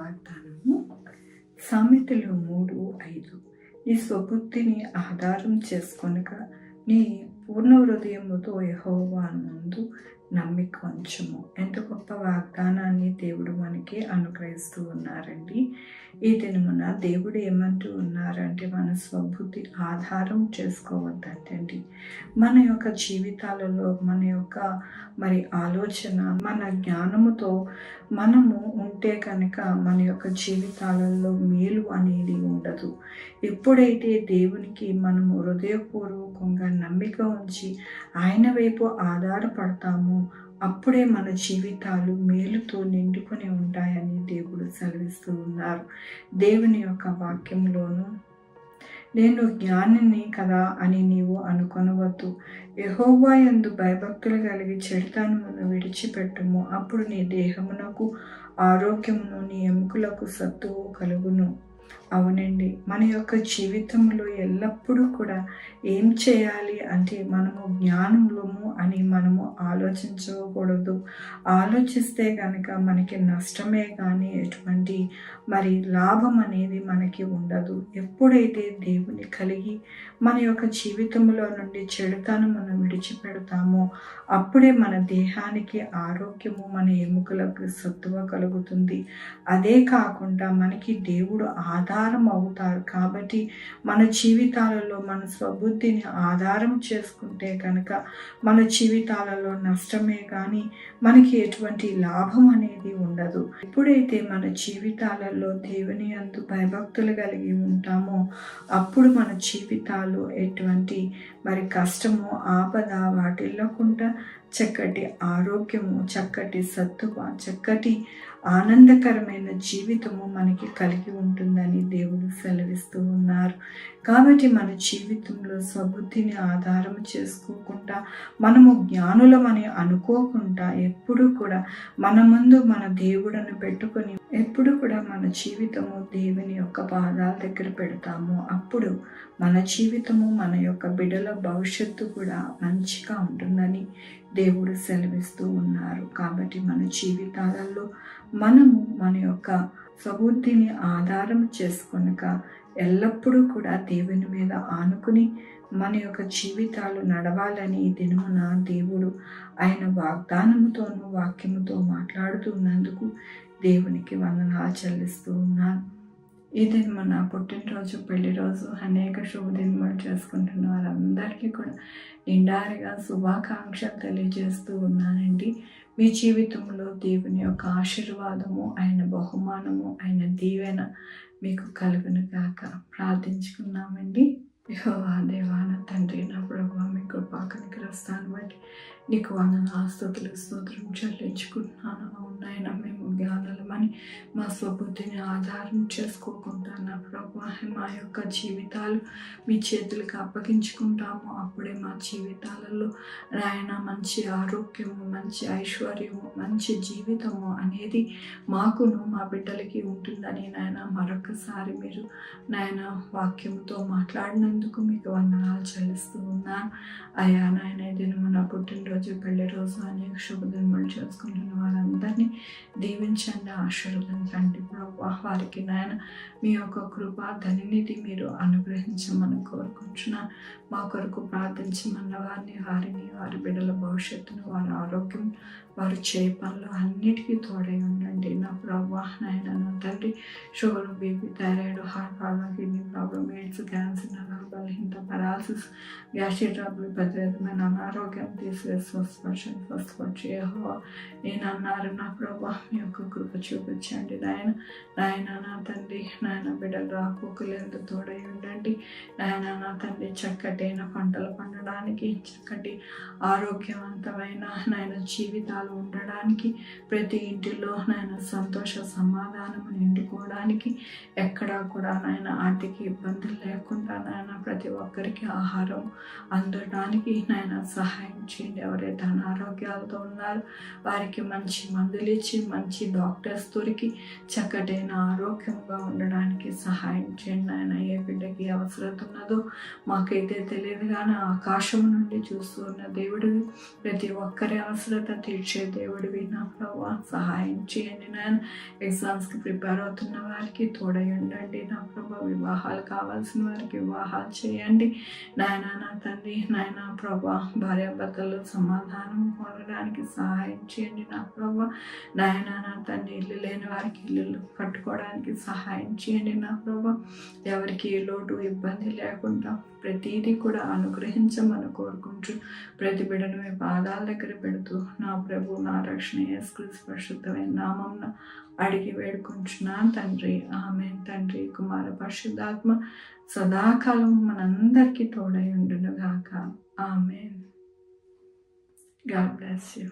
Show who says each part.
Speaker 1: వాగ్దానము సామెతలు 3:5. నీ స్వబుద్ధిని ఆధారం చేసుకొనక నీ పూర్ణ హృదయముతో యెహోవా నందు నమ్మిక ఉంచుము. ఎంత గొప్ప వాగ్దానాన్ని దేవుడు మనకి అనుగ్రహిస్తూ ఉన్నారండి. ఈ దినమున దేవుడు ఏమంటూ ఉన్నారంటే, మన స్వబుద్ధి ఆధారం చేసుకోవద్దంటండి. మన యొక్క జీవితాలలో మన యొక్క ఆలోచన, మన జ్ఞానముతో మనము ఉంటే కనుక మన యొక్క జీవితాలలో మేలు అనేది ఉండదు. ఎప్పుడైతే దేవునికి మనము హృదయపూర్వకంగా నమ్మిక ఉంచి ఆయన వైపు ఆధారపడతామో అప్పుడే మన జీవితాలు మేలుతో నిండుకొని ఉంటాయని దేవుడు సెలవిస్తూ ఉన్నారు. దేవుని యొక్క వాక్యంలోను, నేను జ్ఞానిని కదా అని నీవు అనుకొనవద్దు, యెహోవా యందు భయభక్తులు కలిగి చెడుతనమును విడిచిపెట్టుము, అప్పుడు నీ దేహమునకు ఆరోగ్యమును నీ ఎముకలకు సత్తువు కలుగును. అవునండి, మన యొక్క జీవితంలో ఎల్లప్పుడూ కూడా ఏం చేయాలి అంటే మనము జ్ఞానములము అని మనము ఆలోచించకూడదు. ఆలోచిస్తే కనుక మనకి నష్టమే కానీ ఎటువంటి లాభం అనేది మనకి ఉండదు. ఎప్పుడైతే దేవుని కలిగి మన యొక్క జీవితంలో నుండి చెడుతనమును విడిచిపెడతామో అప్పుడే మన దేహానికి ఆరోగ్యము, మన ఎముకలకు సత్తువ కలుగుతుంది. అదే కాకుండా మనకి దేవుడు ఆధారం అవుతారు. కాబట్టి మన జీవితాలలో మన స్వబుద్ధిని ఆధారం చేసుకుంటే కనుక మన జీవితాలలో నష్టమే కానీ మనకి ఎటువంటి లాభం అనేది ఉండదు. ఎప్పుడైతే మన జీవితాలలో దేవుని యందు భయభక్తులు కలిగి ఉంటామో అప్పుడు మన జీవితాలు ఎటువంటి కష్టము, ఆపద వాటిల్లకుండా చక్కటి ఆరోగ్యము, చక్కటి సత్తువ, చక్కటి ఆనందకరమైన జీవితము మనకి కలిగి ఉంటుందని దేవుడు సెలవిస్తూ ఉన్నారు. కాబట్టి మన జీవితంలో స్వబుద్ధిని ఆధారం చేసుకోకుండా, మనము జ్ఞానులమని అనుకోకుండా ఎప్పుడు కూడా మన ముందు మన దేవుడను పెట్టుకొని ఎప్పుడు కూడా మన జీవితము దేవుని యొక్క పాదాల దగ్గర పెడతాము. అప్పుడు మన జీవితము, మన యొక్క బిడ్డల భవిష్యత్తు కూడా మంచిగా ఉంటుందని దేవుడు సెలవిస్తూ ఉన్నారు. కాబట్టి మన జీవితాలలో మనము మన యొక్క స్వబుద్ధిని ఆధారం చేసుకొనక ఎల్లప్పుడూ కూడా దేవుని మీద ఆనుకుని మన యొక్క జీవితాలు నడవాలని ఈ దినమున దేవుడు ఆయన వాగ్దానముతోనూ వాక్యముతో మాట్లాడుతున్నందుకు దేవునికి వందనాలు చెల్లిస్తూ ఉన్నాను. ఈ దినమున పుట్టినరోజు, పెళ్లి రోజు, అనేక శుభదినములు చేసుకుంటున్న వారందరికీ కూడా నిండారిగా శుభాకాంక్షలు తెలియజేస్తూ ఉన్నానండి. మీ జీవితంలో దేవుని యొక్క ఆశీర్వాదము, ఆయన బహుమానము, ఆయన దీవెన మీకు కలుగును గాక. ప్రార్థించుకున్నామండి. యెహోవా దేవా, నా తండ్రి, నా ప్రభువా, మీ కృపా కనికరస్తాను బట్టి నీకు వందనాలు, స్తోత్రం చెల్లించుకుంటున్నాను. అవునాయన, మేము జ్ఞానులమని మా స్వబుద్ధిని ఆధారం చేసుకోకుండా నా ప్రభువా మా యొక్క జీవితాలు మీ చేతులకు అప్పగించుకుంటాము. అప్పుడే మా జీవితాలలో నాయన మంచి ఆరోగ్యము, మంచి ఐశ్వర్యము, మంచి జీవితము అనేది మాకును మా బిడ్డలకి ఉంటుందని నాయన మరొకసారి మీరు నాయన వాక్యముతో మాట్లాడినందుకు మీకు వందనాలు చెల్లిస్తూ ఉన్నాను. అయ్యా నాయన, దినమున పుట్టినరోజు, పెళ్లి రోజు, అనేక శుభదినములు చేసుకుంటున్న వారందరినీ దీవించండి, ఆశీర్వదించండి ప్రభువా. వారికి నాయన మీ యొక్క కృప ధన్యనిధి మీరు అనుగ్రహించమని కోరుకుంటున్నాను. మా కొరకు ప్రార్థించమన్న వారిని వారి బిడ్డల భవిష్యత్తును, వారి ఆరోగ్యం, వారు చేయ పనులు అన్నిటికీ తోడై ఉండండి నా ప్రభువా. నాయన నా తండ్రి, sugar, BP, thyroid, heart problem, kidney problem, AIDS, cancer, నరాల బలహీనత, పెరాలసిస్, గ్యాస్ట్రిక్ ట్రబుల్, ప్రతివిధమైన అనారోగ్యం తీసివేసి స్వస్థపరిచి యెహోవా నేను అన్నారు నా ప్రభువా. మీ యొక్క కృప చూపించండి నాయన నా తండ్రి. నాయన బిడ్డలు రాకపోకలేందు తోడై ఉండండి నాయన నా తండ్రి. చక్కటైన పంటలు పండడానికి, చక్కటి ఆరోగ్యవంతమైన నాయన జీవితాలు ఉండడానికి, ప్రతి ఇంటిలో నాయన సంతోష సమాధానము నిండుకోవడానికి, ఎక్కడా కూడా నాయన ఆర్థిక ఇబ్బందులు లేకుండా నాయన ప్రతి ఒక్కరికి ఆహారం అందడానికి నాయన సహాయం చేయండి. ఎవరైతే అనారోగ్యాలతో ఉన్నారో వారికి మంచి మందులు ఇచ్చి మంచి డాక్టర్స్ దొరికి చక్కటైన ఆరోగ్యంగా ఉండడానికి సహాయం చేయండి నాయన. ఏ బిడ్డకి అవసరం ఉన్నదో మాకైతే తెలియదు కానీ ఆకాశం నుండి చూస్తూ ఉన్న దేవుడివి, ప్రతి ఒక్కరి అవసరత తీర్చే దేవుడివి నా ప్రభా. సహాయం చేయండి నాయన. ఎగ్జామ్స్కి ప్రిపేర్ అవుతున్న వారికి తోడై ఉండండి నా ప్రభా. వివాహాలు కావాల్సిన వారికి వివాహాలు చేయండి నాయన. నా తండ్రి నాయన ప్రభా, భార్యాభర్తలు సమాధానం పొందడానికి సహాయం చేయండి నా ప్రభా. నాయన నా తండ్రి ఇల్లు లేని వారికి ఇల్లు కట్టుకోవడానికి సహాయం చేయండి నా ప్రభా. ఎవరికి ఏ లోటు ఇబ్బంది లేకుండా ప్రతిదీ కూడా అనుగ్రహించమని కోరుకుంటూ ప్రతి బిడ్డను మీ పాదాల దగ్గర పెడుతూ నా ప్రభు నా రక్షణ యేసుక్రీస్తు పరిశుద్ధమైన నామమున అడిగి వేడుకుంటున్నాను తండ్రి. ఆమేన్. తండ్రి, కుమార, పరిశుద్ధాత్మ సదాకాలం మనందరికీ తోడై ఉండును గాక. ఆమేన్. God bless you.